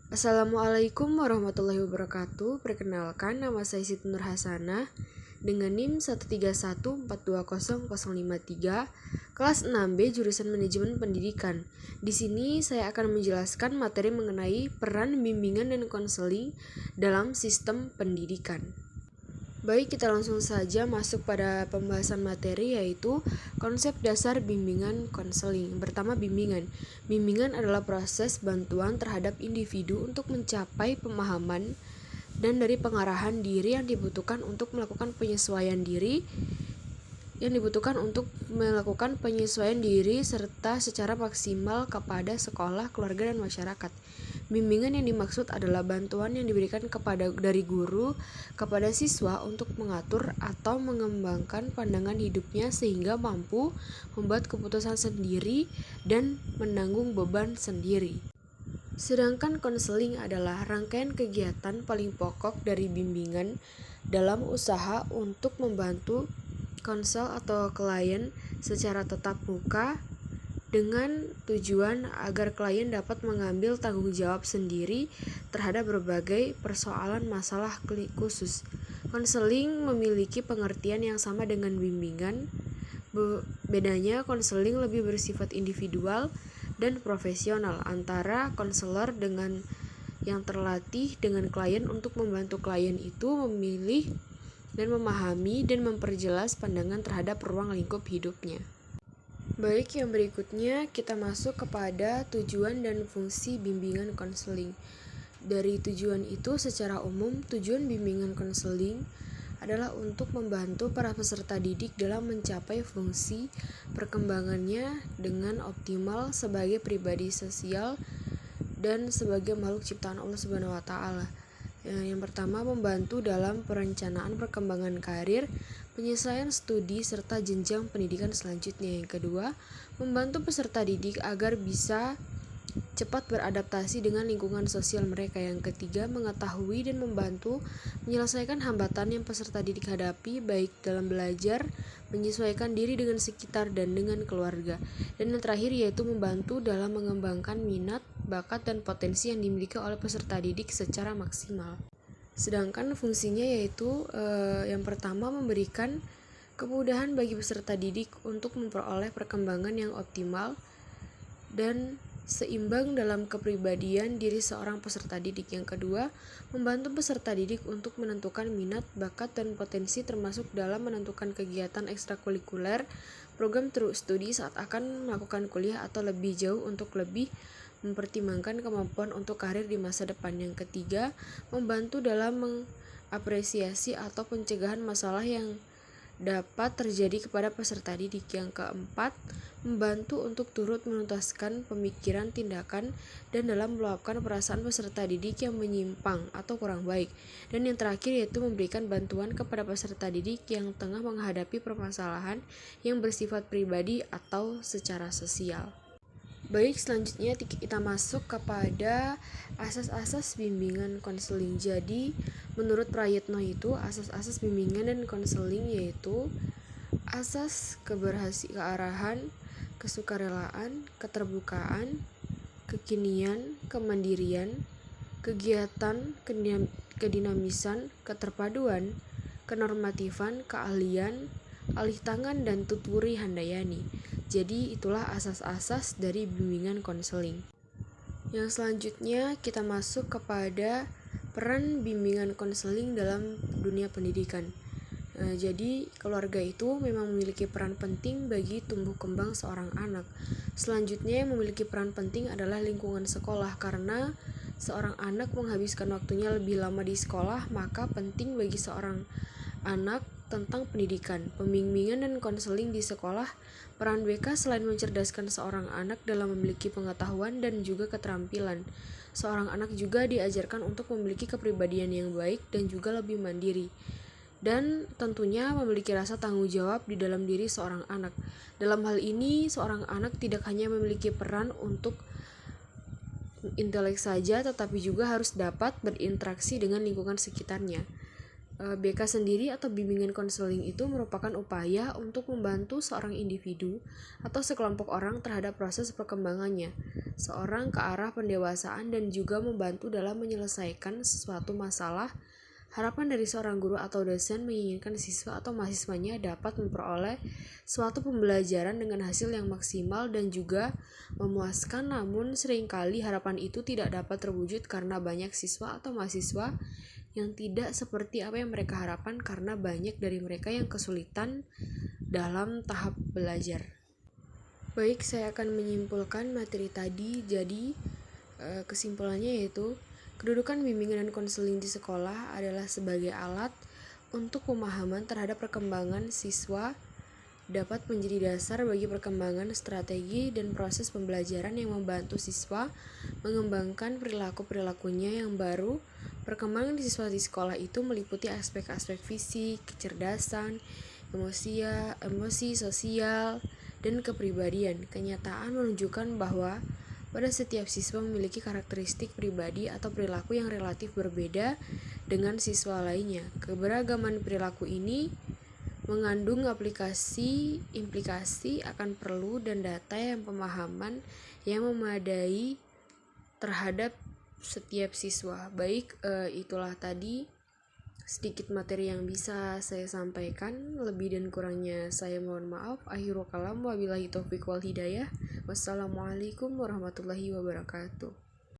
Assalamualaikum warahmatullahi wabarakatuh. Perkenalkan, nama saya Siti Nur Hasanah dengan NIM 131420053, kelas 6B jurusan Manajemen Pendidikan. Di sini saya akan menjelaskan materi mengenai peran bimbingan dan konseling dalam sistem pendidikan. Baik, kita langsung saja masuk pada pembahasan materi, yaitu konsep dasar bimbingan konseling. Pertama, bimbingan. Bimbingan adalah proses bantuan terhadap individu untuk mencapai pemahaman dan dari pengarahan diri yang dibutuhkan untuk melakukan penyesuaian diri serta secara maksimal kepada sekolah, keluarga, dan masyarakat. Bimbingan yang dimaksud adalah bantuan yang diberikan dari guru kepada siswa untuk mengatur atau mengembangkan pandangan hidupnya sehingga mampu membuat keputusan sendiri dan menanggung beban sendiri. Sedangkan konseling adalah rangkaian kegiatan paling pokok dari bimbingan dalam usaha untuk membantu konsel atau klien secara tatap muka dengan tujuan agar klien dapat mengambil tanggung jawab sendiri terhadap berbagai persoalan masalah khusus. Konseling memiliki pengertian yang sama dengan bimbingan. Bedanya, konseling lebih bersifat individual dan profesional antara konselor dengan yang terlatih dengan klien untuk membantu klien itu memilih dan memahami dan memperjelas pandangan terhadap ruang lingkup hidupnya. Baik, yang berikutnya kita masuk kepada tujuan dan fungsi bimbingan konseling. Dari tujuan itu, secara umum, tujuan bimbingan konseling adalah untuk membantu para peserta didik dalam mencapai fungsi perkembangannya dengan optimal sebagai pribadi sosial dan sebagai makhluk ciptaan Allah Subhanahu wa taala. Yang pertama, membantu dalam perencanaan perkembangan karir, penyelesaian studi, serta jenjang pendidikan selanjutnya. Yang kedua, membantu peserta didik agar bisa cepat beradaptasi dengan lingkungan sosial mereka. Yang ketiga, mengetahui dan membantu menyelesaikan hambatan yang peserta didik hadapi, baik dalam belajar, menyesuaikan diri dengan sekitar, dan dengan keluarga. Dan yang terakhir yaitu membantu dalam mengembangkan minat, bakat, dan potensi yang dimiliki oleh peserta didik secara maksimal. Sedangkan fungsinya yaitu yang pertama, memberikan kemudahan bagi peserta didik untuk memperoleh perkembangan yang optimal dan seimbang dalam kepribadian diri seorang peserta didik. Yang kedua, membantu peserta didik untuk menentukan minat, bakat, dan potensi termasuk dalam menentukan kegiatan ekstrakurikuler, program studi saat akan melakukan kuliah atau lebih jauh untuk lebih mempertimbangkan kemampuan untuk karir di masa depan. Yang ketiga, membantu dalam mengapresiasi atau pencegahan masalah yang dapat terjadi kepada peserta didik. Yang keempat, membantu untuk turut menuntaskan pemikiran, tindakan, dan dalam meluapkan perasaan peserta didik yang menyimpang atau kurang baik. Dan yang terakhir yaitu memberikan bantuan kepada peserta didik yang tengah menghadapi permasalahan yang bersifat pribadi atau secara sosial. Baik, selanjutnya kita masuk kepada asas-asas bimbingan konseling. Jadi, menurut Prayitno itu, asas-asas bimbingan dan konseling yaitu asas kearahan, kesukarelaan, keterbukaan, kekinian, kemandirian, kegiatan, kedinamisan, keterpaduan, kenormatifan, keahlian, alih tangan, dan tuturi handayani. Jadi itulah asas-asas dari bimbingan konseling. Yang selanjutnya kita masuk kepada peran bimbingan konseling dalam dunia pendidikan. Jadi keluarga itu memang memiliki peran penting bagi tumbuh kembang seorang anak. Selanjutnya yang memiliki peran penting adalah lingkungan sekolah, karena seorang anak menghabiskan waktunya lebih lama di sekolah, maka penting bagi seorang anak tentang pendidikan, pembimbingan, dan konseling di sekolah. Peran BK selain mencerdaskan seorang anak dalam memiliki pengetahuan dan juga keterampilan, seorang anak juga diajarkan untuk memiliki kepribadian yang baik dan juga lebih mandiri. Dan tentunya memiliki rasa tanggung jawab di dalam diri seorang anak. Dalam hal ini, seorang anak tidak hanya memiliki peran untuk intelek saja, tetapi juga harus dapat berinteraksi dengan lingkungan sekitarnya. BK sendiri atau bimbingan konseling itu merupakan upaya untuk membantu seorang individu atau sekelompok orang terhadap proses perkembangannya, seorang ke arah pendewasaan dan juga membantu dalam menyelesaikan sesuatu masalah. Harapan dari seorang guru atau dosen menginginkan siswa atau mahasiswanya dapat memperoleh suatu pembelajaran dengan hasil yang maksimal dan juga memuaskan, namun seringkali harapan itu tidak dapat terwujud karena banyak siswa atau mahasiswa yang tidak seperti apa yang mereka harapkan karena banyak dari mereka yang kesulitan dalam tahap belajar. Baik, saya akan menyimpulkan materi tadi. Jadi, kesimpulannya yaitu kedudukan bimbingan dan konseling di sekolah adalah sebagai alat untuk pemahaman terhadap perkembangan siswa, dapat menjadi dasar bagi perkembangan strategi dan proses pembelajaran yang membantu siswa mengembangkan perilaku-perilakunya yang baru. Perkembangan siswa di sekolah itu meliputi aspek-aspek fisik, kecerdasan, emosi, sosial, dan kepribadian. Kenyataan menunjukkan bahwa pada setiap siswa memiliki karakteristik pribadi atau perilaku yang relatif berbeda dengan siswa lainnya. Keberagaman perilaku ini mengandung implikasi akan perlu dan data yang pemahaman yang memadai terhadap setiap siswa. Baik, itulah tadi sedikit materi yang bisa saya sampaikan. Lebih dan kurangnya saya mohon maaf. Akhirul kalam, wabillahi taufiq wal hidayah. Wassalamualaikum warahmatullahi wabarakatuh.